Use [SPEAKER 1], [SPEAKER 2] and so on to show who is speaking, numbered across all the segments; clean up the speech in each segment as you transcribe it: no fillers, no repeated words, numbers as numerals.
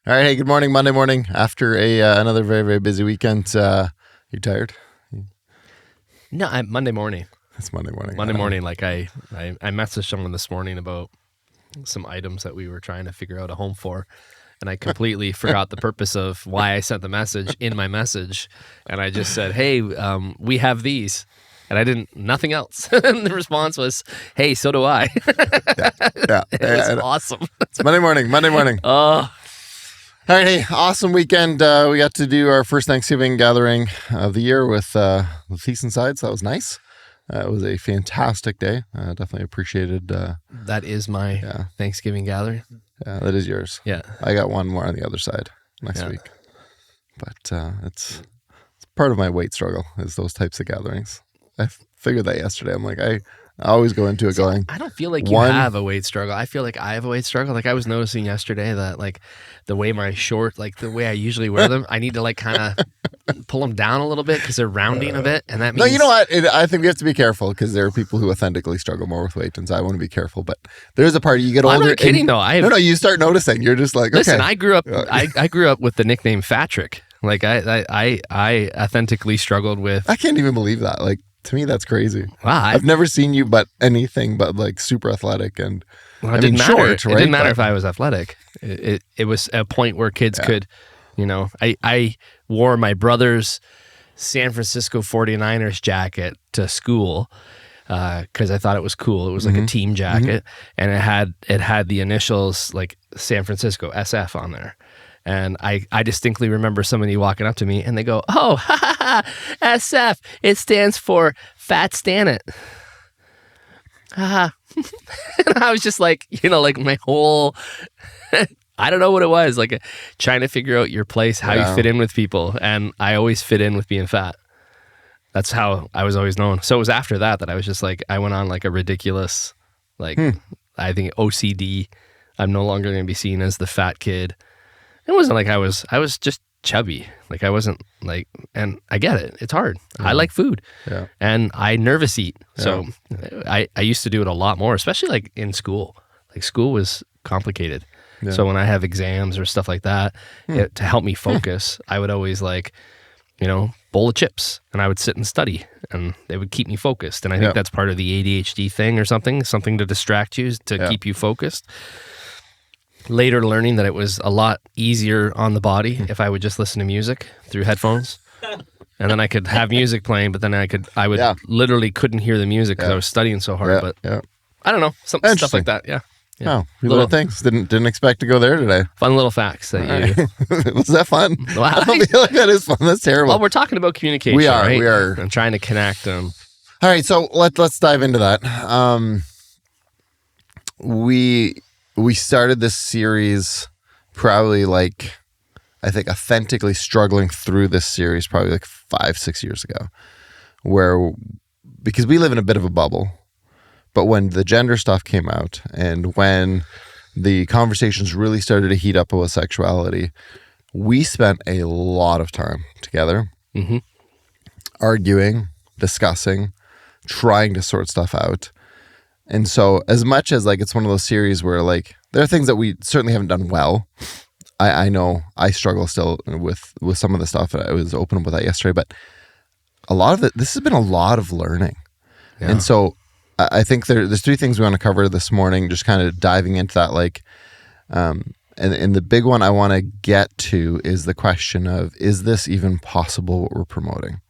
[SPEAKER 1] All right, hey, good morning, Monday morning. After another very, very busy weekend, you tired?
[SPEAKER 2] No, Monday morning.
[SPEAKER 1] It's Monday morning.
[SPEAKER 2] Monday morning, like I messaged someone this morning about some items that we were trying to figure out a home for, and I completely forgot the purpose of why I sent the message in my message, and I just said, "Hey, we have these," and I didn't nothing else. And the response was, "Hey, so do I."
[SPEAKER 1] Yeah.
[SPEAKER 2] It was awesome.
[SPEAKER 1] It's Monday morning.
[SPEAKER 2] Oh.
[SPEAKER 1] All right, hey, awesome weekend. We got to do our first Thanksgiving gathering of the year with Feast and Sides. So that was nice. It was a fantastic day. Definitely appreciated.
[SPEAKER 2] That is my Thanksgiving gathering.
[SPEAKER 1] Yeah, that is yours.
[SPEAKER 2] Yeah.
[SPEAKER 1] I got one more on the other side next week. But it's part of my weight struggle is those types of gatherings. I figured that yesterday. I'm like, I always go into it going.
[SPEAKER 2] I don't feel like you have a weight struggle. I feel like I have a weight struggle. Like I was noticing yesterday that like the way my shorts, like the way I usually wear them, I need to like kind of pull them down a little bit because they're rounding a bit. And that means...
[SPEAKER 1] No, you know what? I think we have to be careful because there are people who authentically struggle more with weight. And so I want to be careful. But there's a part you get older.
[SPEAKER 2] I'm not kidding though.
[SPEAKER 1] No, you start noticing. You're just like,
[SPEAKER 2] listen,
[SPEAKER 1] okay.
[SPEAKER 2] I grew up, I grew up with the nickname Fatrick. Like I authentically struggled with...
[SPEAKER 1] I can't even believe that. Like, to me, that's crazy.
[SPEAKER 2] Wow,
[SPEAKER 1] I've never seen you but anything but like super athletic and
[SPEAKER 2] it didn't matter. Short, right? It didn't matter if I was athletic. It was a point where kids could, I wore my brother's San Francisco 49ers jacket to school because I thought it was cool. It was like a team jacket and it had the initials like San Francisco SF on there. And I distinctly remember somebody walking up to me and they go, "Oh, SF, it stands for Fat Stanit." And I was just like, like my whole, I don't know what it was, like trying to figure out your place, how you fit in with people. And I always fit in with being fat. That's how I was always known. So it was after that I was just like, I went on like a ridiculous, like, I think OCD. I'm no longer going to be seen as the fat kid. It wasn't like I was just chubby. Like I wasn't like, and I get it. It's hard. I like food and I nervous eat. So I used to do it a lot more, especially like in school. Like school was complicated. Yeah. So when I have exams or stuff like that, to help me focus, I would always like, bowl of chips and I would sit and study and they would keep me focused. And I think that's part of the ADHD thing or something to distract you, to keep you focused. Later learning that it was a lot easier on the body if I would just listen to music through headphones. And then I could have music playing, but then I would literally couldn't hear the music because I was studying so hard. But I don't know, stuff like that. Yeah.
[SPEAKER 1] Oh, little things. Didn't expect to go there today.
[SPEAKER 2] Fun little facts that you...
[SPEAKER 1] Was that fun?
[SPEAKER 2] Well,
[SPEAKER 1] I don't feel like that is fun. That's terrible.
[SPEAKER 2] Well, we're talking about communication,
[SPEAKER 1] we are,
[SPEAKER 2] right?
[SPEAKER 1] We are.
[SPEAKER 2] And trying to connect them.
[SPEAKER 1] All right, so let's dive into that. We started this series probably like, I think authentically struggling through this series probably like 5-6 years ago, because we live in a bit of a bubble, but when the gender stuff came out and when the conversations really started to heat up with sexuality, we spent a lot of time together, arguing, discussing, trying to sort stuff out. And so as much as like it's one of those series where like there are things that we certainly haven't done well. I know I struggle still with some of the stuff. I was open with that yesterday, but a lot of it, this has been a lot of learning. Yeah. And so I think there's 3 things we want to cover this morning, just kind of diving into that. Like, and the big one I want to get to is the question of, is this even possible what we're promoting?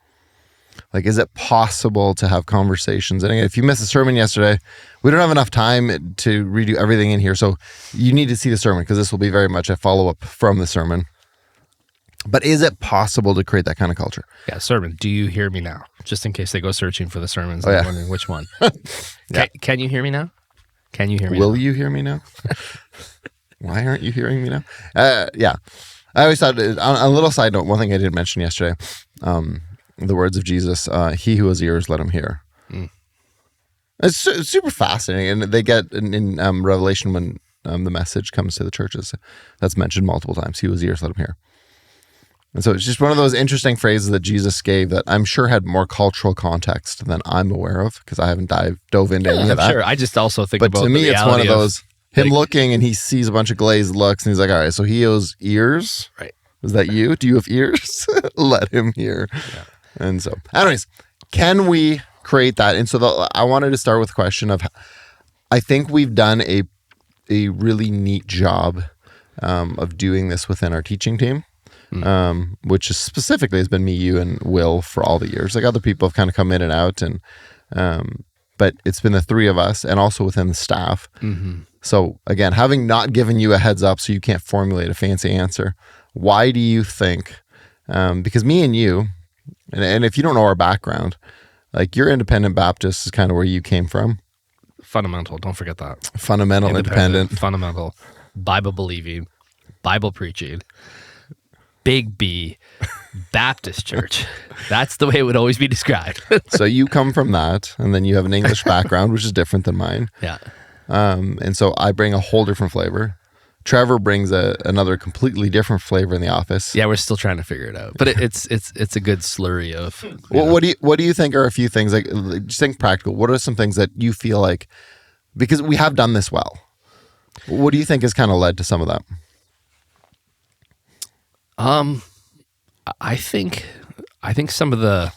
[SPEAKER 1] Like, is it possible to have conversations? And again, if you missed the sermon yesterday, we don't have enough time to redo everything in here. So you need to see the sermon because this will be very much a follow-up from the sermon. But is it possible to create that kind of culture?
[SPEAKER 2] Yeah, sermon. Do you hear me now? Just in case they go searching for the sermons and wondering which one. Can you hear me now? Can you hear me
[SPEAKER 1] Will
[SPEAKER 2] now?
[SPEAKER 1] you hear me now? Why aren't you hearing me now? Yeah. I always thought, on a little side note, one thing I didn't mention yesterday, the words of Jesus, he who has ears, let him hear. It's super fascinating. And they get in Revelation when the message comes to the churches, that's mentioned multiple times. He who has ears, let him hear. And so it's just one of those interesting phrases that Jesus gave that I'm sure had more cultural context than I'm aware of because I haven't dove into any of that.
[SPEAKER 2] Sure. I just also think
[SPEAKER 1] but
[SPEAKER 2] about
[SPEAKER 1] to me, it's one of those. Him looking, and he sees a bunch of glazed looks, and he's like, all right, so he owes ears.
[SPEAKER 2] Right.
[SPEAKER 1] Is that you? Do you have ears? Let him hear.
[SPEAKER 2] Yeah.
[SPEAKER 1] And so, anyways, can we create that? And so I wanted to start with a question of, I think we've done a really neat job of doing this within our teaching team, which is specifically has been me, you, and Will for all the years. Like other people have kind of come in and out, and but it's been the three of us, and also within the staff.
[SPEAKER 2] Mm-hmm.
[SPEAKER 1] So again, having not given you a heads up so you can't formulate a fancy answer, why do you think, because me and you, and if you don't know our background, like you're independent Baptist is kind of where you came from.
[SPEAKER 2] Fundamental, don't forget that.
[SPEAKER 1] Fundamental, independent.
[SPEAKER 2] Fundamental, Bible believing, Bible preaching, big B, Baptist church. That's the way it would always be described.
[SPEAKER 1] So you come from that, and then you have an English background, which is different than mine.
[SPEAKER 2] Yeah.
[SPEAKER 1] And so I bring a whole different flavor. Trevor brings another completely different flavor in the office.
[SPEAKER 2] Yeah, we're still trying to figure it out, but it's a good slurry of.
[SPEAKER 1] Well, what do you think are a few things, like just think practical? What are some things that you feel like, because we have done this well, what do you think has kind of led to some of that?
[SPEAKER 2] I think some of the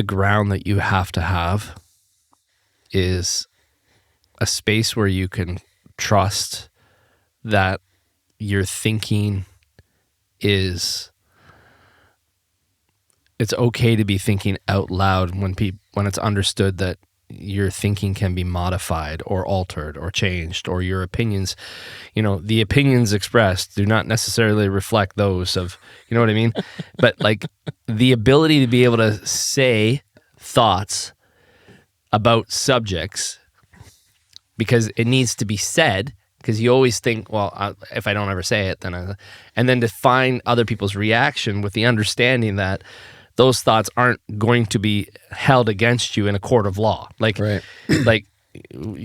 [SPEAKER 2] ground that you have to have is a space where you can trust that your thinking it's okay to be thinking out loud when it's understood that your thinking can be modified or altered or changed, or your opinions, the opinions expressed do not necessarily reflect those of, you know what I mean? But like the ability to be able to say thoughts about subjects because it needs to be said, because you always think, well, if I don't ever say it, then and then to find other people's reaction with the understanding that those thoughts aren't going to be held against you in a court of law. Like, right. Like,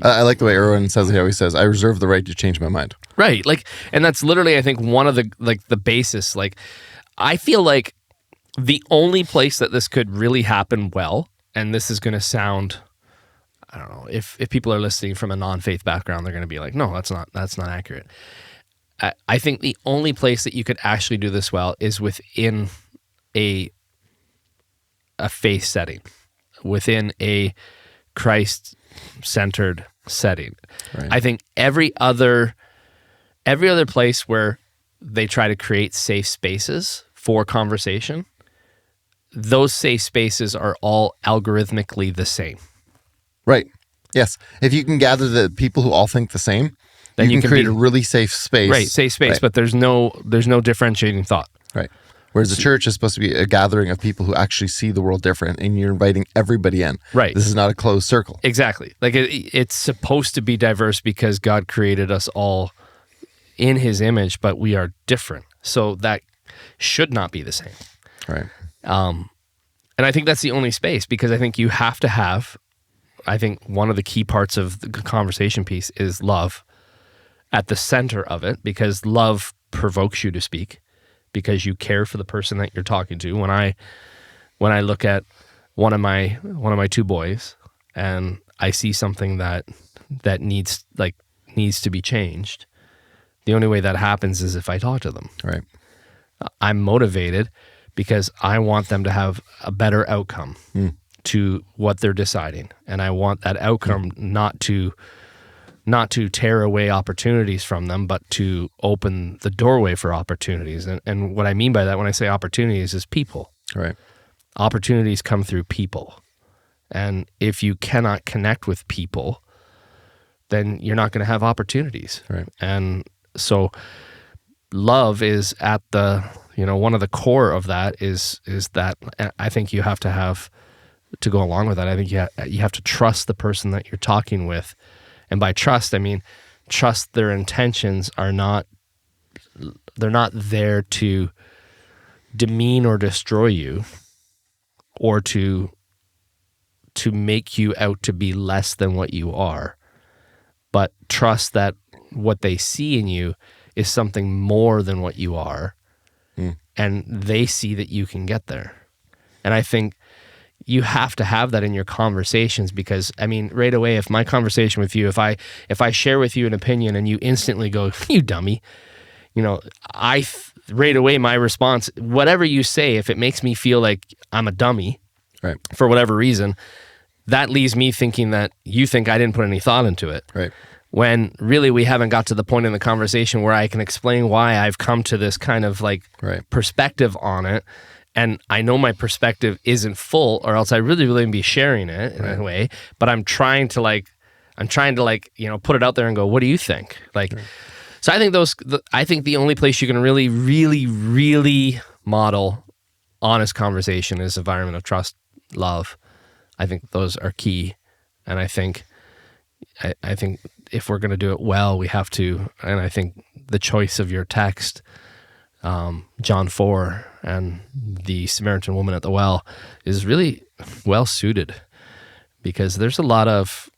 [SPEAKER 1] I like the way Erwin says it. He always says, I reserve the right to change my mind.
[SPEAKER 2] Right. Like, and that's literally, I think, one of the basis. Like, I feel like the only place that this could really happen well, and this is going to sound, I don't know, if people are listening from a non-faith background, they're going to be like, no, that's not accurate. I think the only place that you could actually do this well is within a faith setting, within a Christ-centered setting. Right. I think every other place where they try to create safe spaces for conversation, those safe spaces are all algorithmically the same.
[SPEAKER 1] Right. Yes. If you can gather the people who all think the same, then you can create a really safe space.
[SPEAKER 2] Right. Safe space, right. But there's no differentiating thought.
[SPEAKER 1] Right. Whereas the church is supposed to be a gathering of people who actually see the world different, and you're inviting everybody in.
[SPEAKER 2] Right.
[SPEAKER 1] This is not a closed circle.
[SPEAKER 2] Exactly. Like it's supposed to be diverse because God created us all in His image, but we are different. So that should not be the same.
[SPEAKER 1] Right.
[SPEAKER 2] And I think that's the only space, because I think you have to have, I think one of the key parts of the conversation piece is love at the center of it, because love provokes you to speak, because you care for the person that you're talking to. When I look at one of my two boys and I see something that needs to be changed, the only way that happens is if I talk to them.
[SPEAKER 1] Right.
[SPEAKER 2] I'm motivated because I want them to have a better outcome to what they're deciding, and I want that outcome not to tear away opportunities from them, but to open the doorway for opportunities. And what I mean by that when I say opportunities is people.
[SPEAKER 1] Right.
[SPEAKER 2] Opportunities come through people. And if you cannot connect with people, then you're not going to have opportunities.
[SPEAKER 1] Right.
[SPEAKER 2] And so love is at the, one of the core of that is that I think you have to go along with that. I think you have to trust the person that you're talking with. And by trust, I mean trust their intentions they're not there to demean or destroy you, or to make you out to be less than what you are, but trust that what they see in you is something more than what you are, and they see that you can get there. And I think you have to have that in your conversations, because I mean, right away, if my conversation with you, if I share with you an opinion and you instantly go, you dummy, you know, right away, my response, whatever you say, if it makes me feel like I'm a dummy,
[SPEAKER 1] right,
[SPEAKER 2] for whatever reason, that leaves me thinking that you think I didn't put any thought into it.
[SPEAKER 1] right.
[SPEAKER 2] When really we haven't got to the point in the conversation where I can explain why I've come to this kind of like perspective on it. And I know my perspective isn't full, or else I really wouldn't be sharing it in a way. But I'm trying to like, you know, put it out there and go, what do you think? Like, so I think I think the only place you can really, really, really model honest conversation is environment of trust, love. I think those are key. And I think if we're going to do it well, we have to. And I think the choice of your text, John 4 and the Samaritan woman at the well, is really well suited, because there's a lot of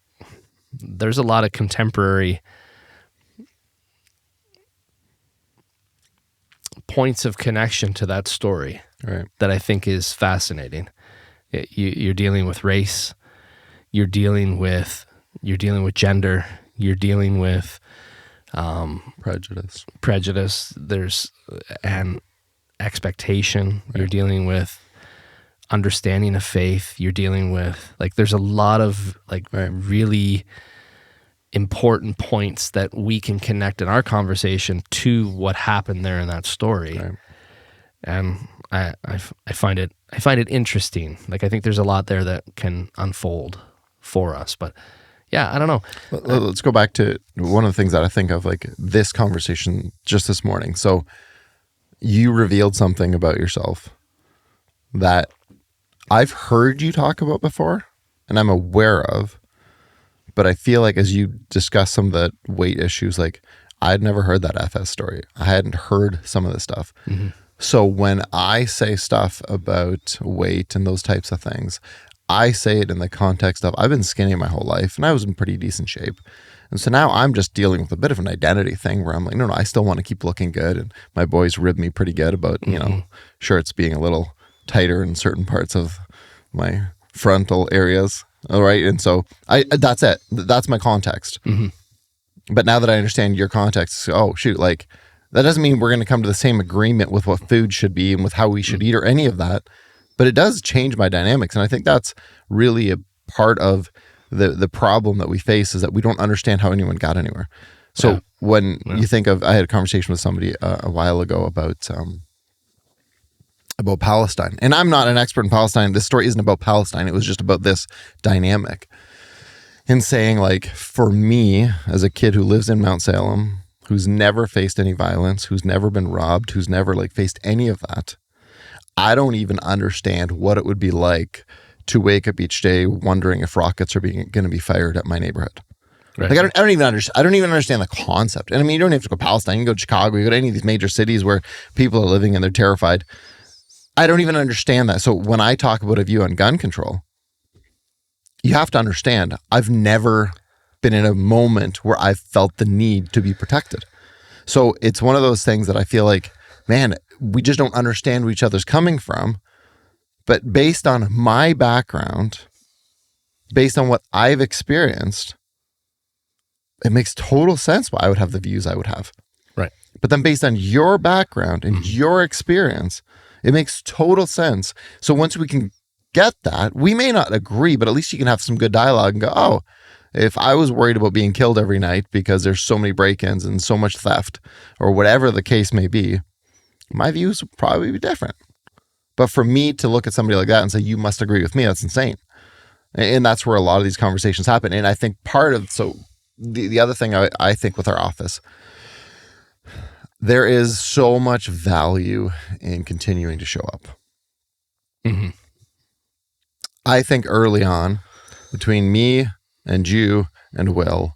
[SPEAKER 2] contemporary points of connection to that story that I think is fascinating. You're dealing with race, you're dealing with gender, you're dealing with prejudice. There's and expectation. You're dealing with understanding of faith. You're dealing with, like, there's a lot of like really important points that we can connect in our conversation to what happened there in that story. And I find it interesting. Like, I think there's a lot there that can unfold for us, but yeah, I don't know.
[SPEAKER 1] Let's go back to one of the things that I think of, like this conversation just this morning. So you revealed something about yourself that I've heard you talk about before and I'm aware of, but I feel like as you discuss some of the weight issues, like I'd never heard that FS story. I hadn't heard some of this stuff. Mm-hmm. So when I say stuff about weight and those types of things, I say it in the context of I've been skinny my whole life and I was in pretty decent shape. And so now I'm just dealing with a bit of an identity thing where I'm like, no, I still want to keep looking good. And my boys rib me pretty good about, you know, shirts being a little tighter in certain parts of my frontal areas. All right. And so that's it. That's my context. Mm-hmm. But now that I understand your context, oh shoot, like that doesn't mean we're going to come to the same agreement with what food should be and with how we should eat or any of that. But it does change my dynamics. And I think that's really a part of the problem that we face, is that we don't understand how anyone got anywhere. So when you think of, I had a conversation with somebody a while ago about Palestine. And I'm not an expert in Palestine. This story isn't about Palestine. It was just about this dynamic. And saying, like, for me, as a kid who lives in Mount Salem, who's never faced any violence, who's never been robbed, who's never like faced any of that, I don't even understand what it would be like to wake up each day wondering if rockets are going to be fired at my neighborhood. Right. Like I don't even understand the concept. And I mean, you don't have to go to Palestine. You can go to Chicago. You go to any of these major cities where people are living and they're terrified. I don't even understand that. So when I talk about a view on gun control, you have to understand, I've never been in a moment where I've felt the need to be protected. So it's one of those things that I feel like, man, we just don't understand where each other's coming from. But based on my background, based on what I've experienced, it makes total sense why I would have the views I would have.
[SPEAKER 2] Right.
[SPEAKER 1] But then based on your background and your experience, it makes total sense. So once we can get that, we may not agree, but at least you can have some good dialogue and go, oh, if I was worried about being killed every night because there's so many break-ins and so much theft or whatever the case may be, my views would probably be different. But for me to look at somebody like that and say, you must agree with me, that's insane. And that's where a lot of these conversations happen. And I think the other thing I think with our office, there is so much value in continuing to show up. Mm-hmm. I think early on, between me and you and Will,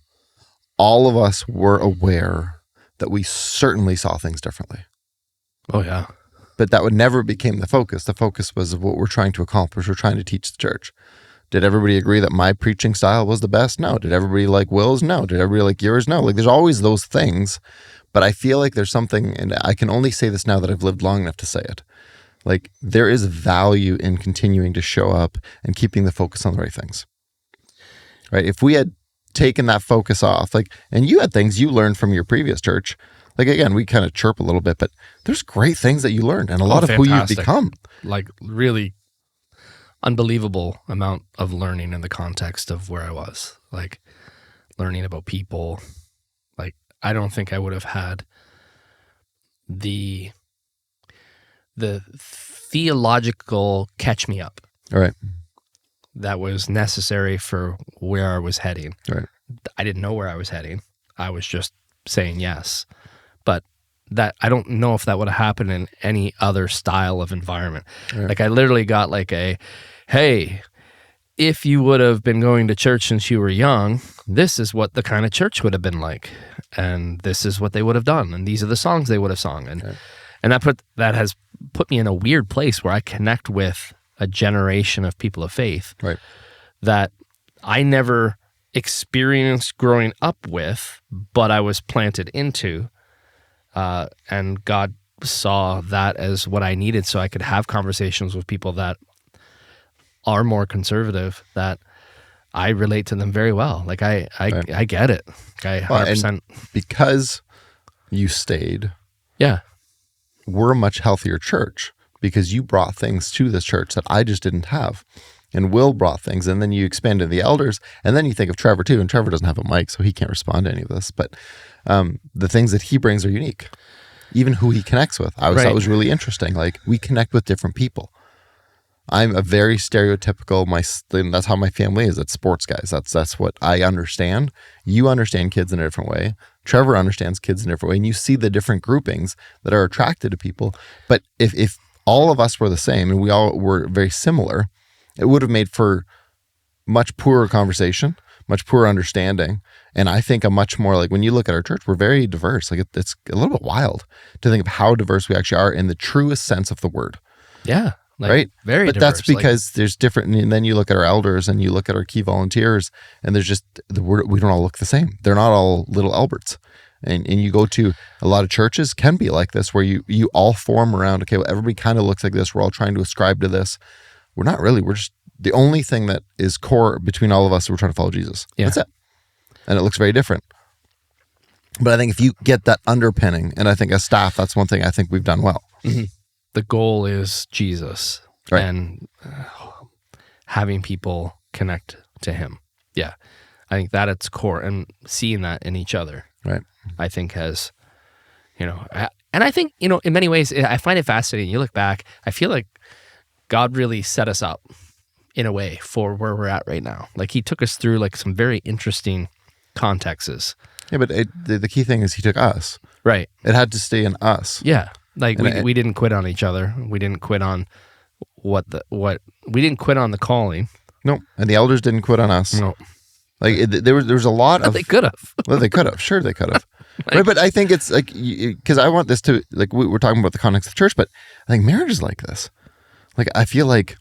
[SPEAKER 1] all of us were aware that we certainly saw things differently.
[SPEAKER 2] Oh, yeah.
[SPEAKER 1] But that would never became the focus. The focus was of what we're trying to accomplish. We're trying to teach the church. Did everybody agree that my preaching style was the best? No. Did everybody like Will's? No. Did everybody like yours? No. Like, there's always those things. But I feel like there's something, and I can only say this now that I've lived long enough to say it. like there is value in continuing to show up and keeping the focus on the right things. Right? If we had taken that focus off, like, and you had things you learned from your previous church, like, again, we kind of chirp a little bit, but there's great things that you learned and a lot of who you've become.
[SPEAKER 2] Like, really unbelievable amount of learning in the context of where I was, like learning about people. Like, I don't think I would have had the theological catch me up.
[SPEAKER 1] All right.
[SPEAKER 2] That was necessary for where I was heading.
[SPEAKER 1] Right.
[SPEAKER 2] I didn't know where I was heading. I was just saying yes. But that, I don't know if that would have happened in any other style of environment. Right. Like, I literally got like a, hey, if you would have been going to church since you were young, this is what the kind of church would have been like. And this is what they would have done. And these are the songs they would have sung. And
[SPEAKER 1] okay.
[SPEAKER 2] and that has put me in a weird place where I connect with a generation of people of faith,
[SPEAKER 1] right,
[SPEAKER 2] that I never experienced growing up with, but I was planted into. And God saw that as what I needed so I could have conversations with people that are more conservative, that I relate to them very well. Like, I get it. I 100%.
[SPEAKER 1] And because you stayed,
[SPEAKER 2] yeah,
[SPEAKER 1] we're a much healthier church because you brought things to this church that I just didn't have. And Will brought things, and then you expanded the elders, and then you think of Trevor too, and Trevor doesn't have a mic, so he can't respond to any of this. But the things that he brings are unique. Even who he connects with. I thought was really interesting. Like, we connect with different people. I'm a very stereotypical, that's how my family is. It's sports guys. That's what I understand. You understand kids in a different way. Trevor understands kids in a different way. And you see the different groupings that are attracted to people. But if all of us were the same and we all were very similar, it would have made for much poorer conversation, much poorer understanding. And I think a much more, like, when you look at our church, we're very diverse. Like, it's a little bit wild to think of how diverse we actually are in the truest sense of the word.
[SPEAKER 2] Yeah. Like,
[SPEAKER 1] right?
[SPEAKER 2] Very
[SPEAKER 1] but
[SPEAKER 2] diverse.
[SPEAKER 1] That's because there's different, and then you look at our elders and you look at our key volunteers, and there's just, we don't all look the same. They're not all little Alberts. And you go to a lot of churches can be like this, where you all form around, okay, well, everybody kind of looks like this. We're all trying to ascribe to this. We're not really. We're just, the only thing that is core between all of us is we're trying to follow Jesus.
[SPEAKER 2] Yeah.
[SPEAKER 1] That's it. And it looks very different. But I think if you get that underpinning, and I think as staff, that's one thing I think we've done well.
[SPEAKER 2] Mm-hmm. The goal is Jesus,
[SPEAKER 1] right,
[SPEAKER 2] and having people connect to him. Yeah. I think that at its core, and seeing that in each other,
[SPEAKER 1] right,
[SPEAKER 2] I think has, and I think, in many ways, I find it fascinating. You look back, I feel like God really set us up in a way for where we're at right now. Like, he took us through like some very interesting contexts.
[SPEAKER 1] Yeah, but the key thing is he took us.
[SPEAKER 2] Right.
[SPEAKER 1] It had to stay in us.
[SPEAKER 2] Yeah. Like, we didn't quit on each other. We didn't quit on we didn't quit on the calling.
[SPEAKER 1] No. And the elders didn't quit on us.
[SPEAKER 2] No.
[SPEAKER 1] Like, there was a lot of...
[SPEAKER 2] They could have.
[SPEAKER 1] Well, they could have. Sure, they could have. Right, but I think it's like, because I want this to, like, we're talking about the context of church, but I think marriage is like this. Like, I feel like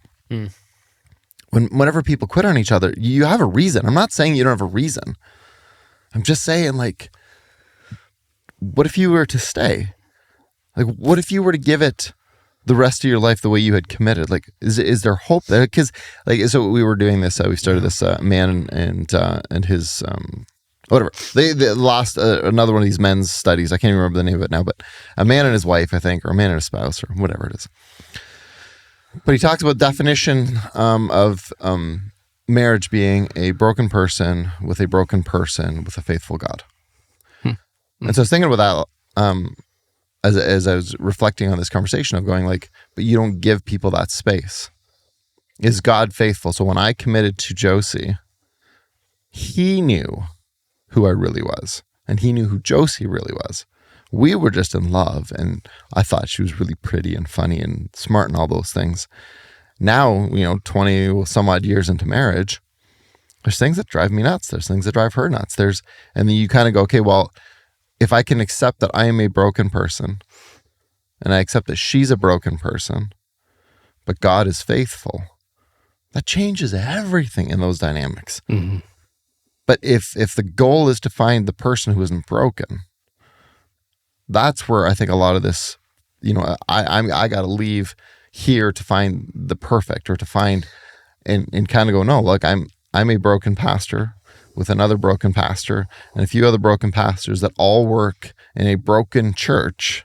[SPEAKER 1] whenever people quit on each other, you have a reason. I'm not saying you don't have a reason. I'm just saying, like, what if you were to stay? Like, what if you were to give it the rest of your life the way you had committed? Like, is there hope there? Because, like, so we were doing this, we started this man and his, whatever. They lost another one of these men's studies. I can't even remember the name of it now, but a man and his wife, I think, or a man and a spouse, or whatever it is. But he talks about definition of marriage being a broken person with a broken person with a faithful God. And so I was thinking about that as I was reflecting on this conversation of going, like, but you don't give people that space. Is God faithful? So when I committed to Josie, he knew who I really was, and he knew who Josie really was. We were just in love, and I thought she was really pretty and funny and smart and all those things. Now, 20 some odd years into marriage, there's things that drive me nuts. There's things that drive her nuts. And then you kind of go, okay, well, if I can accept that I am a broken person, and I accept that she's a broken person, but God is faithful, that changes everything in those dynamics.
[SPEAKER 2] Mm-hmm.
[SPEAKER 1] But if the goal is to find the person who isn't broken, that's where I think a lot of this, I got to leave here to find the perfect or to find and kind of go, no, look, I'm a broken pastor with another broken pastor and a few other broken pastors that all work in a broken church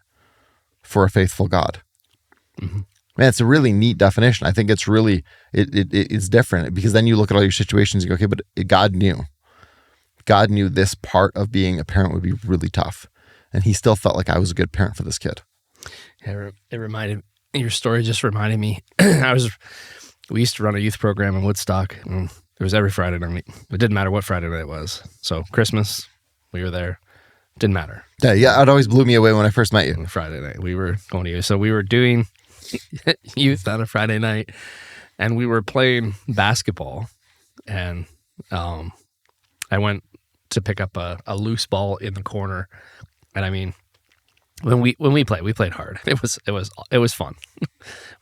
[SPEAKER 1] for a faithful God.
[SPEAKER 2] Mm-hmm.
[SPEAKER 1] Man, it's a really neat definition. I think it's really, it's different because then you look at all your situations and you go, okay, but God knew. God knew this part of being a parent would be really tough. And he still felt like I was a good parent for this kid.
[SPEAKER 2] Yeah, your story just reminded me. We used to run a youth program in Woodstock. And it was every Friday night. It didn't matter what Friday night it was. So Christmas, we were there. Didn't matter.
[SPEAKER 1] Yeah, it always blew me away when I first met you.
[SPEAKER 2] Friday night, we were going to youth. So we were doing youth on a Friday night, and we were playing basketball. And I went to pick up a loose ball in the corner. And I mean, when we played hard. It was fun.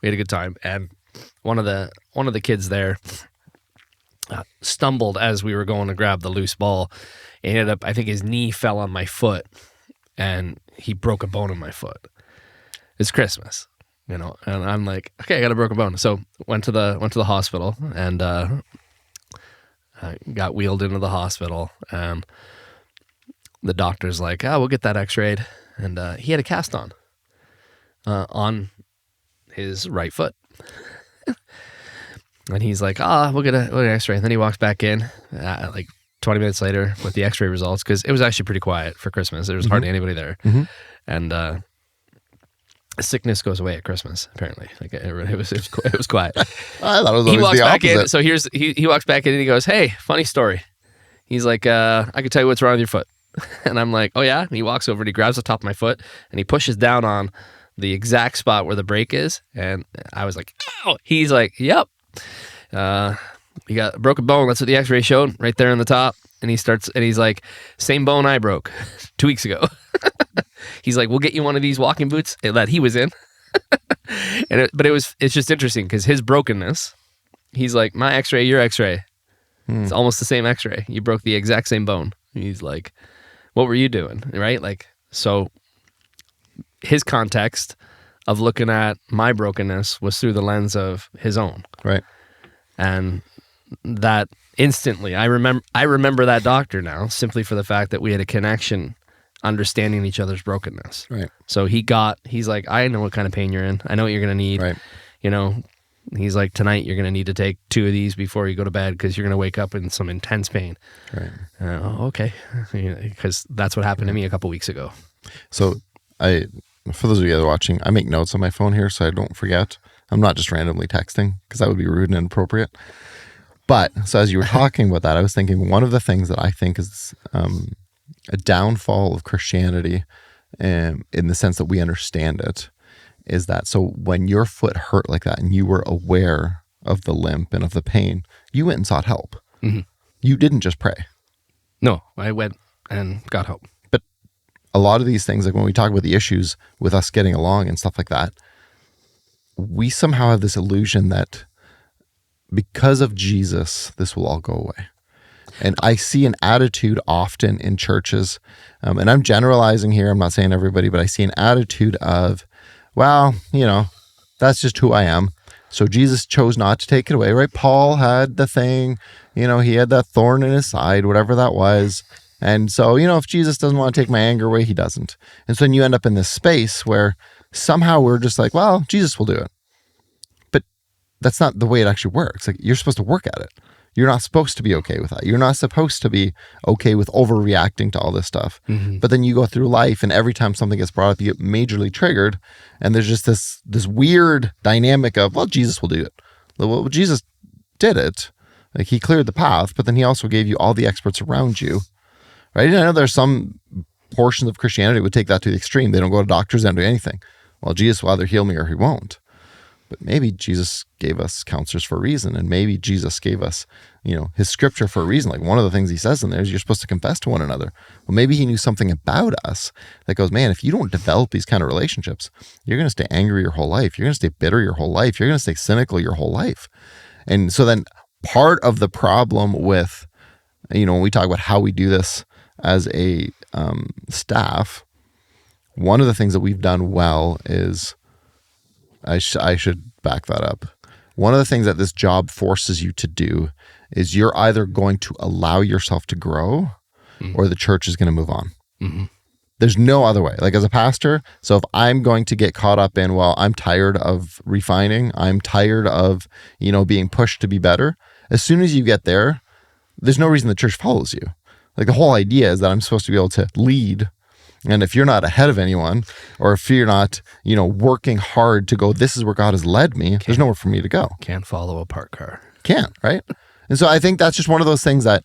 [SPEAKER 2] We had a good time. And one of the kids there stumbled as we were going to grab the loose ball. He ended up, I think his knee fell on my foot, and he broke a bone in my foot. It's Christmas, and I'm like, okay, I got a broken bone. So went to the hospital and got wheeled into the hospital, and the doctor's like, oh, we'll get that x-rayed. And he had a cast on his right foot. And he's like, we'll get an x-ray. And then he walks back in like 20 minutes later with the x-ray results, because it was actually pretty quiet for Christmas. There was hardly anybody there.
[SPEAKER 1] Mm-hmm.
[SPEAKER 2] And sickness goes away at Christmas, apparently. Like it was quiet.
[SPEAKER 1] I thought it was
[SPEAKER 2] He walks
[SPEAKER 1] the
[SPEAKER 2] back
[SPEAKER 1] opposite.
[SPEAKER 2] in. So he walks back in and he goes, hey, funny story. He's like, I can tell you what's wrong with your foot. And I'm like, oh yeah? And he walks over and he grabs the top of my foot and he pushes down on the exact spot where the break is. And I was like, ow! He's like, yep. You got a broken bone. That's what the x-ray showed right there on the top. And he's like, same bone I broke 2 weeks ago. He's like, we'll get you one of these walking boots that he was in. It's just interesting because his brokenness, he's like, my x-ray, your x-ray. It's almost the same x-ray. You broke the exact same bone. He's like, what were you doing? Right? Like, so his context of looking at my brokenness was through the lens of his own.
[SPEAKER 1] Right.
[SPEAKER 2] And that instantly, I remember that doctor now simply for the fact that we had a connection understanding each other's brokenness.
[SPEAKER 1] Right.
[SPEAKER 2] So he's like, I know what kind of pain you're in. I know what you're going to need.
[SPEAKER 1] Right.
[SPEAKER 2] He's like, tonight you're going to need to take 2 of these before you go to bed because you're going to wake up in some intense pain.
[SPEAKER 1] Right.
[SPEAKER 2] Okay. Because that's what happened to me a couple weeks ago.
[SPEAKER 1] So for those of you that are watching, I make notes on my phone here so I don't forget. I'm not just randomly texting because that would be rude and inappropriate. But so as you were talking about that, I was thinking one of the things that I think is a downfall of Christianity, in the sense that we understand it, is that so when your foot hurt like that and you were aware of the limp and of the pain, you went and sought help.
[SPEAKER 2] Mm-hmm.
[SPEAKER 1] You didn't just pray.
[SPEAKER 2] No, I went and got help.
[SPEAKER 1] But a lot of these things, like when we talk about the issues with us getting along and stuff like that, we somehow have this illusion that because of Jesus, this will all go away. And I see an attitude often in churches, and I'm generalizing here, I'm not saying everybody, but I see an attitude of, well, that's just who I am. So Jesus chose not to take it away, right? Paul had the thing, he had that thorn in his side, whatever that was. And so, if Jesus doesn't want to take my anger away, he doesn't. And so then you end up in this space where somehow we're just like, well, Jesus will do it. But that's not the way it actually works. Like, you're supposed to work at it. You're not supposed to be okay with that. You're not supposed to be okay with overreacting to all this stuff.
[SPEAKER 2] Mm-hmm.
[SPEAKER 1] But then you go through life and every time something gets brought up, you get majorly triggered. And there's just this weird dynamic of, well, Jesus will do it. Well, Jesus did it. Like, he cleared the path, but then he also gave you all the experts around you. Right? And I know there's some portions of Christianity would take that to the extreme. They don't go to doctors, they don't do anything. Well, Jesus will either heal me or he won't. But maybe Jesus gave us counselors for a reason, and maybe Jesus gave us, his scripture for a reason. Like, one of the things he says in there is you're supposed to confess to one another. Well, maybe he knew something about us that goes, man, if you don't develop these kind of relationships, you're going to stay angry your whole life. You're going to stay bitter your whole life. You're going to stay cynical your whole life. And so then part of the problem with, when we talk about how we do this as a staff, one of the things that we've done well is I should back that up. One of the things that this job forces you to do is you're either going to allow yourself to grow or the church is going to move on.
[SPEAKER 2] Mm-hmm.
[SPEAKER 1] There's no other way. Like as a pastor, so if I'm going to get caught up in, well, I'm tired of refining, I'm tired of, being pushed to be better. As soon as you get there, there's no reason the church follows you. Like the whole idea is that I'm supposed to be able to lead. And if you're not ahead of anyone, or if you're not, working hard to go, this is where God has led me, there's nowhere for me to go.
[SPEAKER 2] Can't follow a parked car.
[SPEAKER 1] Can't, right? And so I think that's just one of those things that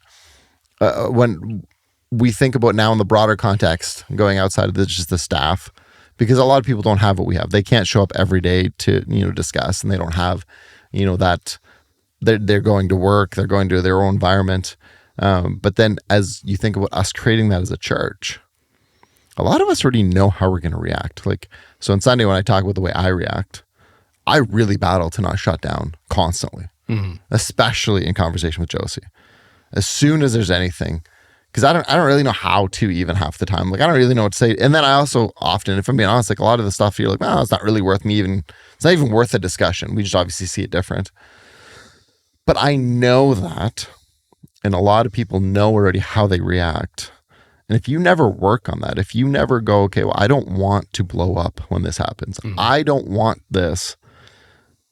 [SPEAKER 1] when we think about now in the broader context, going outside of just the staff, because a lot of people don't have what we have. They can't show up every day to, discuss, and they don't have, that they're going to work, they're going to their own environment. But then as you think about us creating that as a church, a lot of us already know how we're going to react. Like, so on Sunday, when I talk about the way I react, I really battle to not shut down constantly, especially in conversation with Josie. As soon as there's anything, because I don't really know how to even half the time. Like, I don't really know what to say. And then I also often, if I'm being honest, like a lot of the stuff you're like, well, it's not really worth me even, it's not even worth a discussion. We just obviously see it different. But I know that, and a lot of people know already how they react. And if you never work on that, if you never go, okay, well, I don't want to blow up when this happens. I don't want this.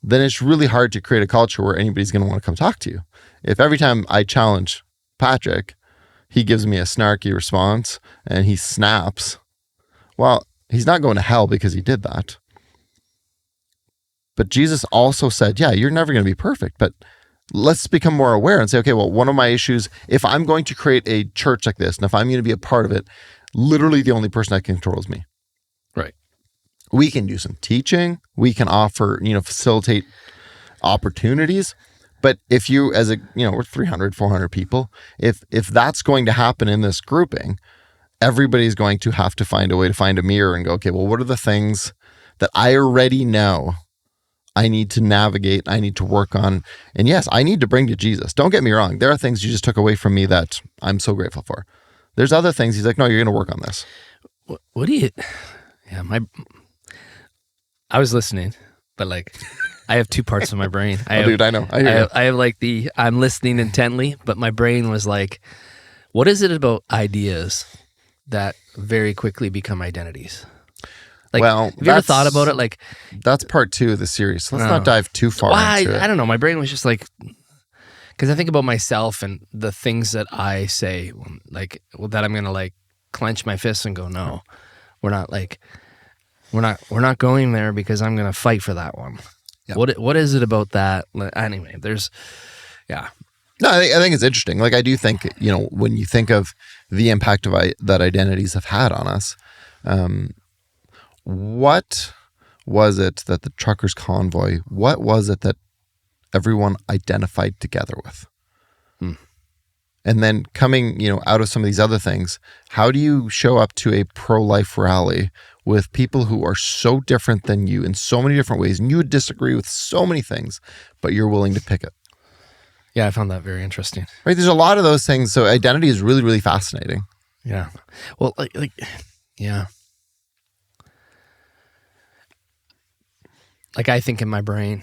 [SPEAKER 1] Then it's really hard to create a culture where anybody's going to want to come talk to you. If every time I challenge Patrick, he gives me a snarky response and he snaps, well, he's not going to hell because he did that. But Jesus also said, yeah, you're never going to be perfect, but let's become more aware and say, okay, well, one of my issues, if I'm going to create a church like this, and if I'm going to be a part of it, literally the only person that controls me.
[SPEAKER 2] Right.
[SPEAKER 1] We can do some teaching. We can offer, facilitate opportunities. But if you, as we're 300, 400 people, if that's going to happen in this grouping, everybody's going to have to find a way to find a mirror and go, okay, well, what are the things that I already know I need to navigate, I need to work on? And yes, I need to bring to Jesus. Don't get me wrong. There are things you just took away from me that I'm so grateful for. There's other things he's like, no, you're going to work on this.
[SPEAKER 2] What do you, I was listening, but like, I have two parts of my brain.
[SPEAKER 1] Dude, I know. I hear you.
[SPEAKER 2] I have like I'm listening intently, but my brain was like, what is it about ideas that very quickly become identities? Like,
[SPEAKER 1] well,
[SPEAKER 2] have you ever thought about it? Like,
[SPEAKER 1] that's part 2 of the series. So let's not dive too far into it.
[SPEAKER 2] I don't know. My brain was just like, because I think about myself and the things that I say, like, that I'm going to like clench my fists and go, no, we're not going there because I'm going to fight for that one. Yep. What is it about that? Anyway, No,
[SPEAKER 1] I think it's interesting. Like, I do think, when you think of the impact of that identities have had on us, what was it that the truckers' convoy, what was it that everyone identified together with? And then coming, out of some of these other things, how do you show up to a pro-life rally with people who are so different than you in so many different ways, and you would disagree with so many things, but you're willing to pick it?
[SPEAKER 2] Yeah, I found that very interesting.
[SPEAKER 1] Right, there's a lot of those things. So identity is really, really fascinating.
[SPEAKER 2] Yeah. Well, yeah. Like, I think in my brain,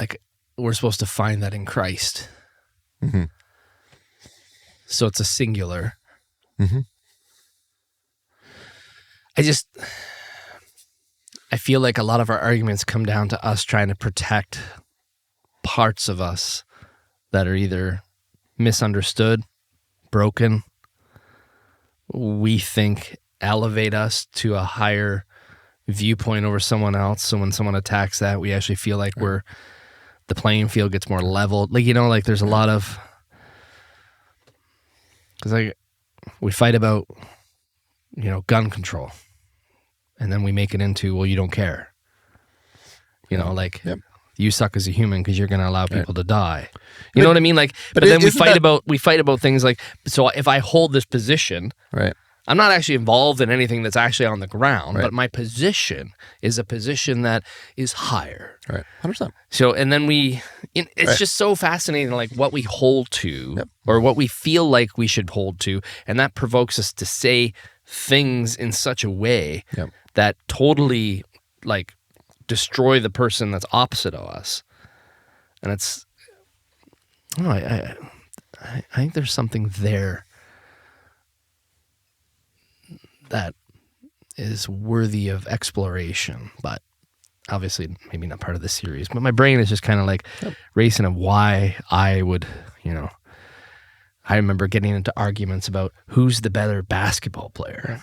[SPEAKER 2] like, we're supposed to find that in Christ.
[SPEAKER 1] Mm-hmm.
[SPEAKER 2] So it's a singular.
[SPEAKER 1] Mm-hmm.
[SPEAKER 2] I feel like a lot of our arguments come down to us trying to protect parts of us that are either misunderstood, broken, we think elevate us to a higher viewpoint over someone else. So when someone attacks that, we actually feel like the playing field gets more leveled. Like, like there's a lot of, because we fight about, gun control. And then we make it into, well, you don't care. You suck as a human because you're going to allow people to die. You know what I mean? Like, but then we fight about things like, so if I hold this position,
[SPEAKER 1] right,
[SPEAKER 2] I'm not actually involved in anything that's actually on the ground, but my position is a position that is higher.
[SPEAKER 1] Right, 100%.
[SPEAKER 2] So, and then it's just so fascinating, like what we hold to or what we feel like we should hold to. And that provokes us to say things in such a way that totally like destroy the person that's opposite of us. And it's, I think there's something there that is worthy of exploration, but obviously maybe not part of the series. But my brain is just kind of like racing of why I would, I remember getting into arguments about who's the better basketball player.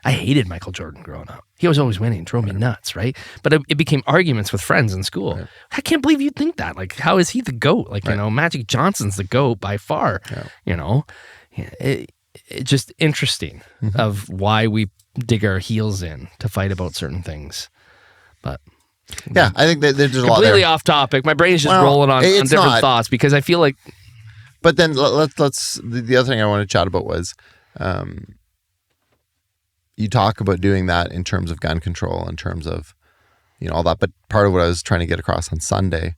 [SPEAKER 2] I hated Michael Jordan growing up. He was always winning, drove me nuts, right? But it became arguments with friends in school. Right. I can't believe you think that. Like, how is he the GOAT? Like, Magic Johnson's the GOAT by far. Yeah. It's just interesting of why we dig our heels in to fight about certain things. But
[SPEAKER 1] yeah, I think that there's a lot there.
[SPEAKER 2] Completely off topic. My brain is just rolling on different thoughts because I feel like.
[SPEAKER 1] But then let's the other thing I want to chat about was, you talk about doing that in terms of gun control, in terms of, all that. But part of what I was trying to get across on Sunday,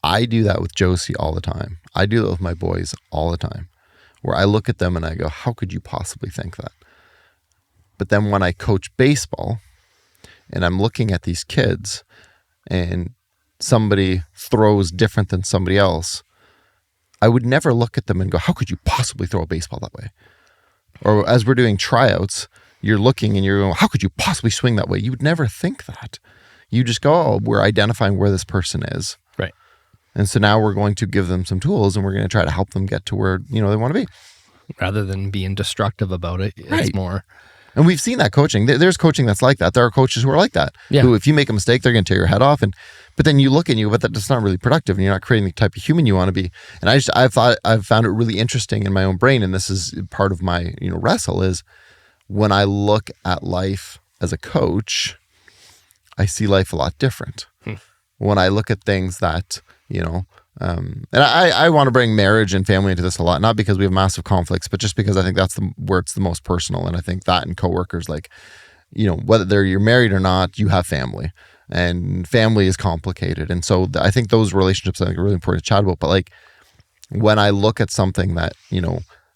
[SPEAKER 1] I do that with Josie all the time. I do that with my boys all the time, where I look at them and I go, how could you possibly think that? But then when I coach baseball and I'm looking at these kids and somebody throws different than somebody else, I would never look at them and go, how could you possibly throw a baseball that way? Or as we're doing tryouts, you're looking and you're going, how could you possibly swing that way? You would never think that. You just go, oh, we're identifying where this person is.
[SPEAKER 2] Right.
[SPEAKER 1] And so now we're going to give them some tools and we're going to try to help them get to where, they want to be.
[SPEAKER 2] Rather than being destructive about it, it's more.
[SPEAKER 1] And we've seen that coaching. There's coaching that's like that. There are coaches who are like that.
[SPEAKER 2] Yeah.
[SPEAKER 1] Who, if you make a mistake, they're going to tear your head off. But then you look at you, but that's not really productive, and you're not creating the type of human you want to be. And I've found it really interesting in my own brain, and this is part of my wrestle, is when I look at life as a coach, I see life a lot different. When I look at things that and I want to bring marriage and family into this a lot, not because we have massive conflicts, but just because I think that's where it's the most personal. And I think that in coworkers, like, whether you're married or not, you have family, and family is complicated. And so I think those relationships I think are really important to chat about. But like, when I look at something that,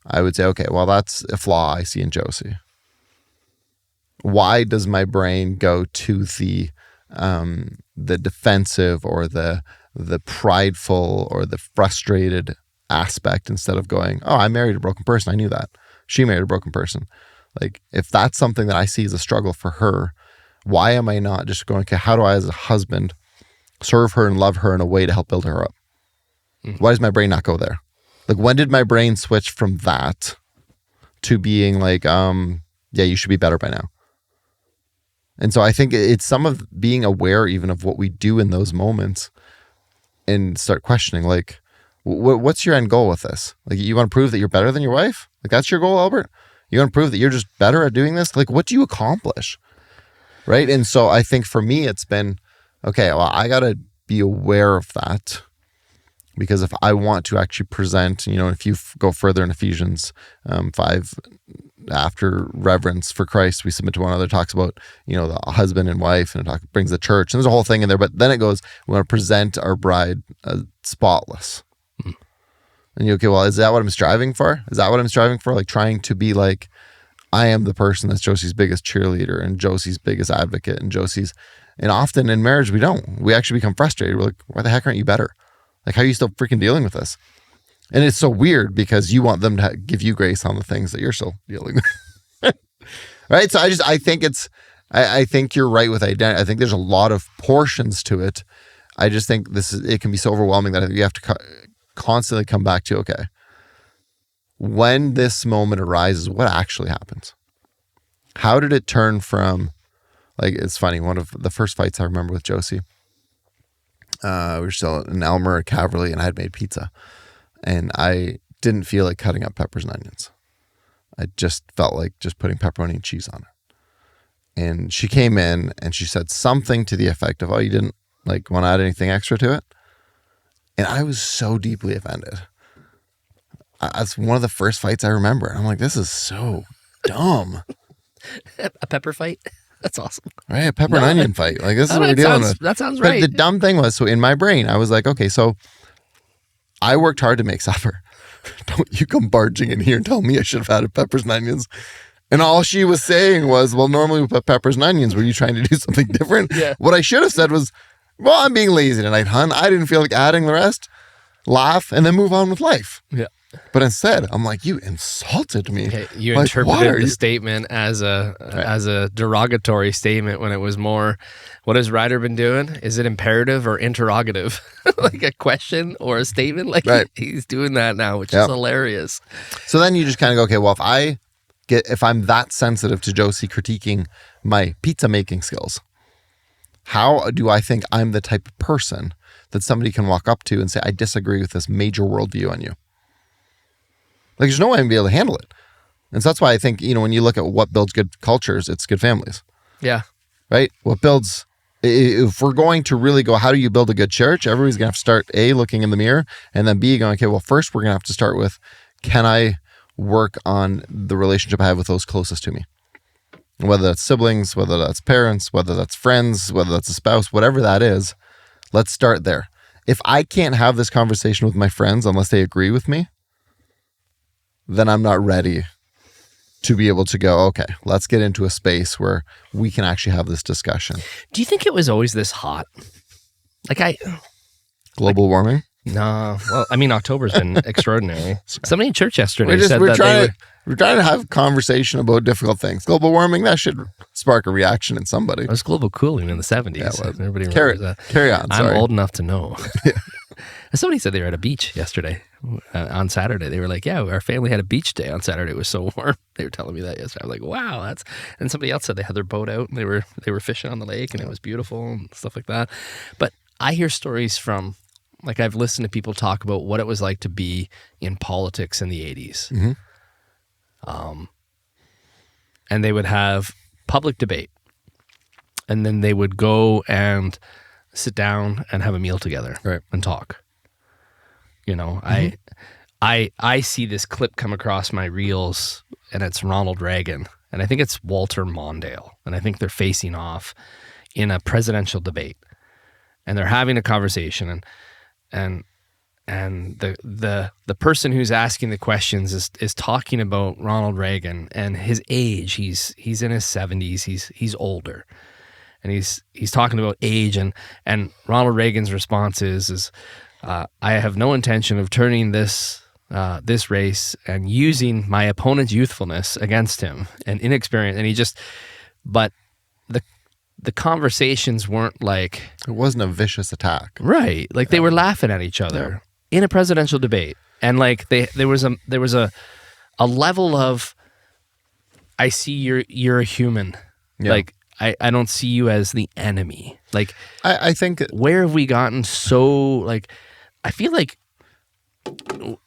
[SPEAKER 1] I would say, okay, well, that's a flaw I see in Josie. Why does my brain go to the defensive or the prideful or the frustrated aspect instead of going, oh, I married a broken person. I knew that. She married a broken person. Like, if that's something that I see as a struggle for her, why am I not just going, okay, how do I as a husband serve her and love her in a way to help build her up? Why does my brain not go there? Like, when did my brain switch from that to being like, yeah, you should be better by now? And so I think it's some of being aware even of what we do in those moments and start questioning, like, what's your end goal with this? Like, you want to prove that you're better than your wife? Like, that's your goal, Albert? You want to prove that you're just better at doing this? Like, what do you accomplish? Right? And so I think for me, it's been, okay, well, I got to be aware of that, because if I want to actually present, if you go further in Ephesians 5, after reverence for Christ, we submit to one another, talks about, the husband and wife, and it brings the church, and there's a whole thing in there, but then it goes, we want to present our bride spotless. And okay, well, is that what I'm striving for? Is that what I'm striving for? Like, trying to be like, I am the person that's Josie's biggest cheerleader and Josie's biggest advocate and and often in marriage, we don't. We actually become frustrated. We're like, why the heck aren't you better? Like, how are you still freaking dealing with this? And it's so weird because you want them to give you grace on the things that you're still dealing with. Right? So I think I think you're right with identity. I think there's a lot of portions to it. I just think it can be so overwhelming that you have to constantly come back to, okay, when this moment arises, what actually happens? How did it turn from, like, it's funny, one of the first fights I remember with Josie, we were still in Elmer at Caverly, and I had made pizza. And I didn't feel like cutting up peppers and onions. I just felt like just putting pepperoni and cheese on it. And she came in and she said something to the effect of, oh, you didn't want to add anything extra to it? And I was so deeply offended. That's one of the first fights I remember. And I'm like, this is so dumb.
[SPEAKER 2] A pepper fight? That's awesome.
[SPEAKER 1] Right? A pepper and onion fight. Like, this is what we're dealing with.
[SPEAKER 2] That sounds right.
[SPEAKER 1] But the dumb thing was, so in my brain, I was like, okay, so I worked hard to make supper. Don't you come barging in here and tell me I should have had peppers and onions. And all she was saying was, well, normally we put peppers and onions. Were you trying to do something different?
[SPEAKER 2] Yeah.
[SPEAKER 1] What I should have said was, well, I'm being lazy tonight, hon. I didn't feel like adding the rest. Laugh and then move on with life.
[SPEAKER 2] Yeah.
[SPEAKER 1] But instead, I'm like, you insulted me.
[SPEAKER 2] Okay, you
[SPEAKER 1] like,
[SPEAKER 2] interpreted the statement as a derogatory statement when it was more, what has Ryder been doing? Is it imperative or interrogative? Like a question or a statement? Like he's doing that now, which is hilarious.
[SPEAKER 1] So then you just kind of go, okay, well, if I'm that sensitive to Josie critiquing my pizza making skills, how do I think I'm the type of person that somebody can walk up to and say, I disagree with this major worldview on you? Like, there's no way I'm going to be able to handle it. And so that's why I think, when you look at what builds good cultures, it's good families.
[SPEAKER 2] Yeah.
[SPEAKER 1] Right? If we're going to really go, how do you build a good church? Everybody's going to have to start A, looking in the mirror, and then B, going, okay, well, first we're going to have to start with, can I work on the relationship I have with those closest to me? Whether that's siblings, whether that's parents, whether that's friends, whether that's a spouse, whatever that is, let's start there. If I can't have this conversation with my friends unless they agree with me, then I'm not ready to be able to go, okay, let's get into a space where we can actually have this discussion.
[SPEAKER 2] Do you think it was always this hot?
[SPEAKER 1] Global warming?
[SPEAKER 2] No. Well, I mean, October's been extraordinary. Somebody in church yesterday said
[SPEAKER 1] we're trying to have a conversation about difficult things. Global warming, that should spark a reaction in somebody.
[SPEAKER 2] It was global cooling in the 70s. Yeah, well, everybody remembers that.
[SPEAKER 1] Carry on.
[SPEAKER 2] I'm old enough to know. Somebody said they were at a beach yesterday. On Saturday, they were like, yeah, our family had a beach day on Saturday. It was so warm. They were telling me that yesterday. I was like, wow, and somebody else said they had their boat out and they were fishing on the lake and it was beautiful and stuff like that. But I hear stories from, like, I've listened to people talk about what it was like to be in politics in the 80s. Mm-hmm. And they would have public debate and then they would go and sit down and have a meal together and talk. Mm-hmm. I see this clip come across my reels and it's Ronald Reagan and I think it's Walter Mondale and I think they're facing off in a presidential debate and they're having a conversation and the person who's asking the questions is talking about Ronald Reagan and his age. He's in his 70s. He's older. And he's talking about age and Ronald Reagan's response is I have no intention of turning this race and using my opponent's youthfulness against him and inexperience. And but the conversations weren't like,
[SPEAKER 1] it wasn't a vicious attack,
[SPEAKER 2] right? Like they were laughing at each other in a presidential debate, and like there was a level of, I see you're a human, like. I don't see you as the enemy. Like,
[SPEAKER 1] I think,
[SPEAKER 2] where have we gotten so, like, I feel like, that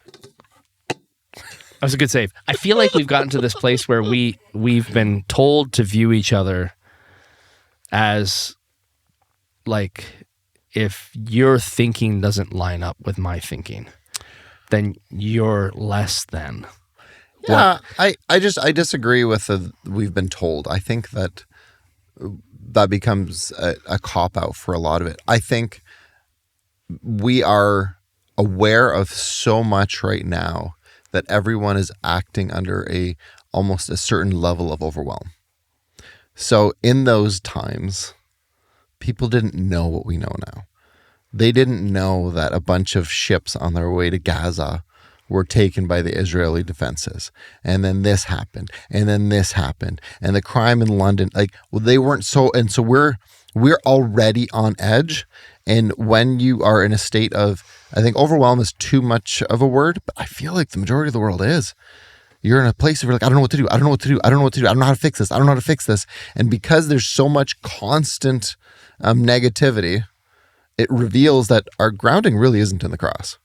[SPEAKER 2] was a good save. I feel like we've gotten to this place where we've been told to view each other as, like, if your thinking doesn't line up with my thinking, then you're less than.
[SPEAKER 1] Yeah, I disagree with we've been told. I think that becomes a cop-out for a lot of it. I think we are aware of so much right now that everyone is acting under almost a certain level of overwhelm. So in those times, people didn't know what we know now. They didn't know that a bunch of ships on their way to Gaza were taken by the Israeli defenses. And then this happened. And then this happened. And the crime in London, they weren't so, and so we're already on edge. And when you are in a state of, I think overwhelm is too much of a word, but I feel like the majority of the world is. You're in a place where you're like, I don't know what to do. I don't know what to do. I don't know what to do. I don't know how to fix this. I don't know how to fix this. And because there's so much constant negativity, it reveals that our grounding really isn't in the cross.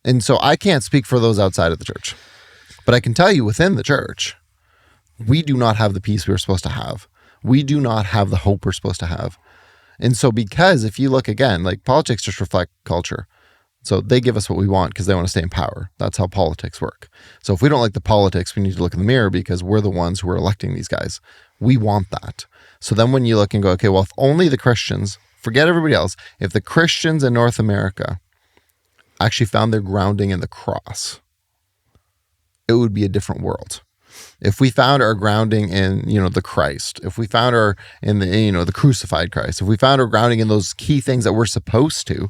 [SPEAKER 1] And so I can't speak for those outside of the church, but I can tell you within the church, we do not have the peace we were supposed to have. We do not have the hope we're supposed to have. And so because if you look again, like politics just reflect culture. So they give us what we want because they want to stay in power. That's how politics work. So if we don't like the politics, we need to look in the mirror because we're the ones who are electing these guys. We want that. So then when you look and go, okay, well, if only the Christians, forget everybody else, if the Christians in North America actually found their grounding in the cross, it would be a different world. if we found our grounding in, the Christ, if we found our in the, the crucified Christ, if we found our grounding in those key things that we're supposed to,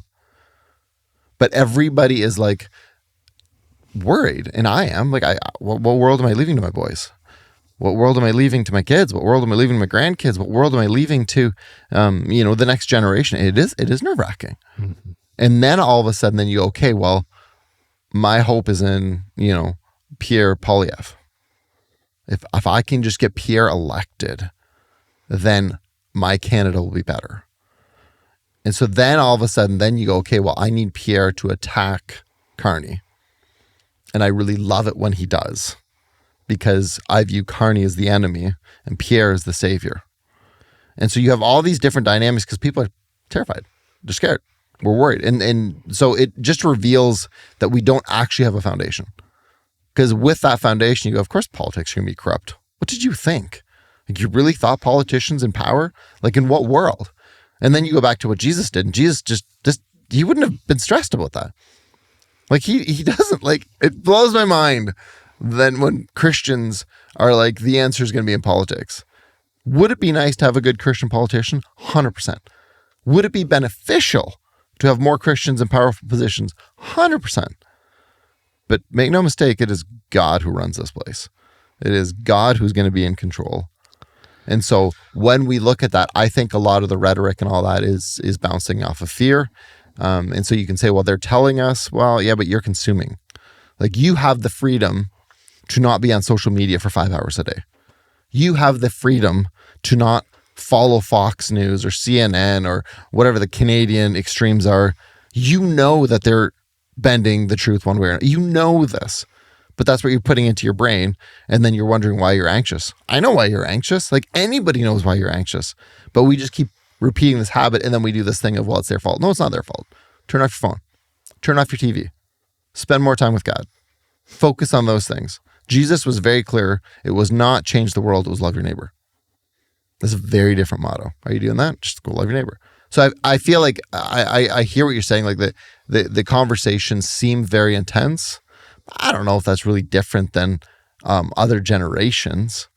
[SPEAKER 1] but everybody is like worried, and I am like, what world am I leaving to my boys? What world am I leaving to my kids? What world am I leaving to my grandkids? What world am I leaving to, the next generation? It is nerve-wracking. Mm-hmm. And then all of a sudden, then you go, okay, well, my hope is in, Pierre Poilievre. If I can just get Pierre elected, then my Canada will be better. And so then all of a sudden, then you go, okay, well, I need Pierre to attack Carney. And I really love it when he does, because I view Carney as the enemy and Pierre as the savior. And so you have all these different dynamics because people are terrified. They're scared. We're worried. And so it just reveals that we don't actually have a foundation. Because with that foundation, you go, of course politics are going to be corrupt. What did you think? Like, you really thought politicians in power? Like, in what world? And then you go back to what Jesus did. And Jesus just he wouldn't have been stressed about that. Like, he doesn't, like, it blows my mind then when Christians are like, the answer is going to be in politics. Would it be nice to have a good Christian politician? 100%. Would it be beneficial to have more Christians in powerful positions? 100%. But make no mistake, it is God who runs this place. It is God who's going to be in control. And so when we look at that, I think a lot of the rhetoric and all that is bouncing off of fear. And so you can say, well, they're telling us, well, yeah, but you're consuming. Like, you have the freedom to not be on social media for 5 hours a day. You have the freedom to not follow Fox News or CNN or whatever the Canadian extremes are. You know that they're bending the truth one way or another. You know this, but that's what you're putting into your brain. And then you're wondering why you're anxious. I know why you're anxious. Like, anybody knows why you're anxious, but we just keep repeating this habit. And then we do this thing of, well, it's their fault. No, it's not their fault. Turn off your phone, turn off your TV, spend more time with God, focus on those things. Jesus was very clear. It was not change the world. It was love your neighbor. That's a very different motto. Are you doing that? Just go love your neighbor. So I feel like I hear what you're saying. Like, the conversations seem very intense. I don't know if that's really different than other generations.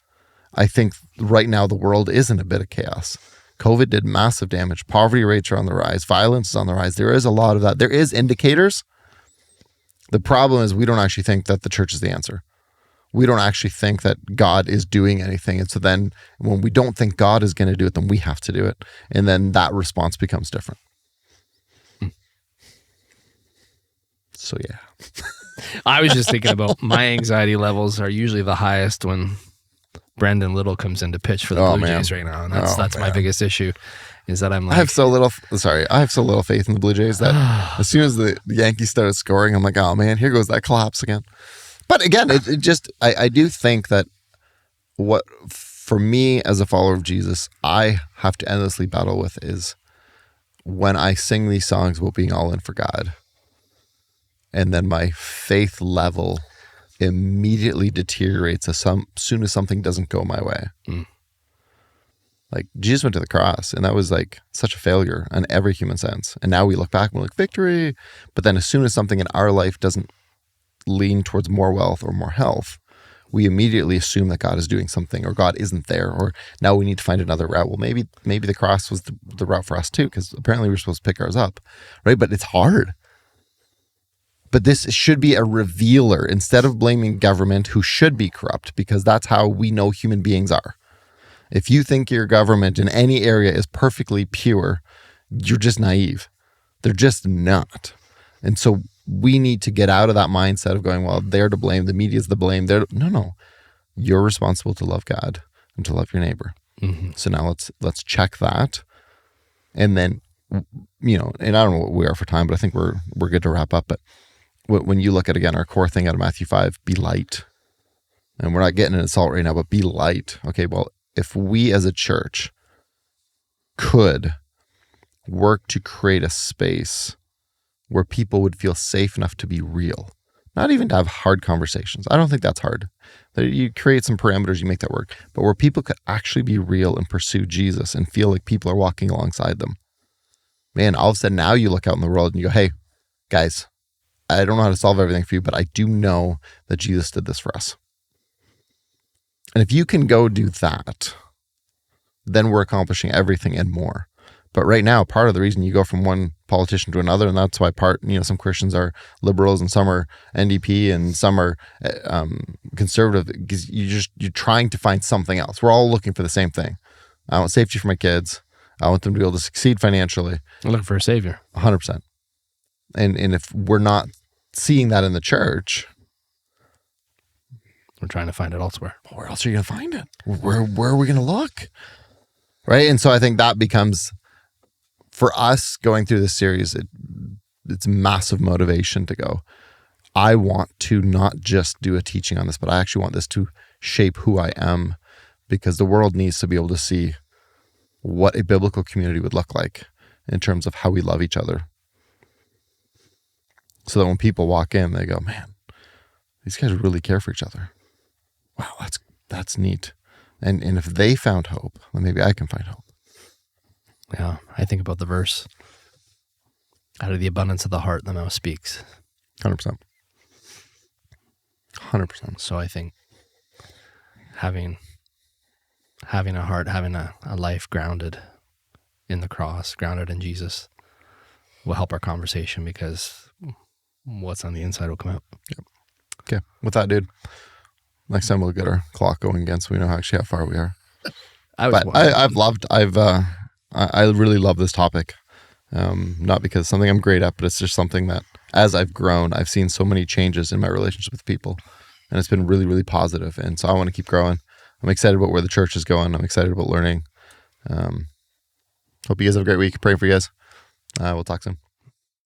[SPEAKER 1] I think right now the world is in a bit of chaos. COVID did massive damage. Poverty rates are on the rise. Violence is on the rise. There is a lot of that. There is indicators. The problem is we don't actually think that the church is the answer. We don't actually think that God is doing anything. And so then when we don't think God is going to do it, then we have to do it. And then that response becomes different. So, yeah.
[SPEAKER 2] I was just thinking about my anxiety levels are usually the highest when Brendan Little comes in to pitch for the Blue Jays right now. And that's my biggest issue, is that I'm like,
[SPEAKER 1] I have so little faith in the Blue Jays that as soon as the Yankees started scoring, I'm like, oh man, here goes that collapse again. But again, I do think that what, for me as a follower of Jesus, I have to endlessly battle with is when I sing these songs about being all in for God, and then my faith level immediately deteriorates as soon as something doesn't go my way. Mm. Like, Jesus went to the cross, and that was like such a failure in every human sense. And now we look back and we're like, victory. But then as soon as something in our life doesn't lean towards more wealth or more health, we immediately assume that God is doing something, or God isn't there, or now we need to find another route. Well, maybe the cross was the route for us too, because apparently we're supposed to pick ours up, right? But it's hard. But this should be a revealer instead of blaming government, who should be corrupt, because that's how we know human beings are. If you think your government in any area is perfectly pure, you're just naive. They're just not. And so we need to get out of that mindset of going, well, they're to blame, the media's to blame. No. You're responsible to love God and to love your neighbor. Mm-hmm. So now let's check that. And then, and I don't know what we are for time, but I think we're good to wrap up. But when you look at, again, our core thing out of Matthew 5, be light. And we're not getting an assault right now, but be light. Okay, well, if we as a church could work to create a space where people would feel safe enough to be real, not even to have hard conversations. I don't think that's hard. You create some parameters, you make that work, but where people could actually be real and pursue Jesus and feel like people are walking alongside them. Man, all of a sudden now you look out in the world and you go, hey, guys, I don't know how to solve everything for you, but I do know that Jesus did this for us. And if you can go do that, then we're accomplishing everything and more. But right now, part of the reason you go from one politician to another, and that's why some Christians are liberals and some are NDP and some are conservative, because you're trying to find something else. We're all looking for the same thing. I want safety for my kids. I want them to be able to succeed financially.
[SPEAKER 2] I'm looking for a savior.
[SPEAKER 1] 100%. And if we're not seeing that in the church,
[SPEAKER 2] we're trying to find it elsewhere.
[SPEAKER 1] Where else are you going to find it? Where are we going to look? Right? And so I think that becomes, for us going through this series, it's massive motivation to go, I want to not just do a teaching on this, but I actually want this to shape who I am, because the world needs to be able to see what a biblical community would look like in terms of how we love each other. So that when people walk in, they go, man, these guys really care for each other. Wow, that's neat. And if they found hope, then maybe I can find hope.
[SPEAKER 2] Yeah, I think about the verse, out of the abundance of the heart, the mouth speaks.
[SPEAKER 1] 100%. 100%.
[SPEAKER 2] So I think having a heart, having a life grounded in the cross, grounded in Jesus, will help our conversation, because what's on the inside will come out.
[SPEAKER 1] Yep. Okay. With that, dude, next time we'll get our clock going again so we know actually how far we are. I really love this topic. Not because it's something I'm great at, but it's just something that as I've grown, I've seen so many changes in my relationship with people, and it's been really, really positive. And so I want to keep growing. I'm excited about where the church is going. I'm excited about learning. Hope you guys have a great week. Praying for you guys. We'll talk soon.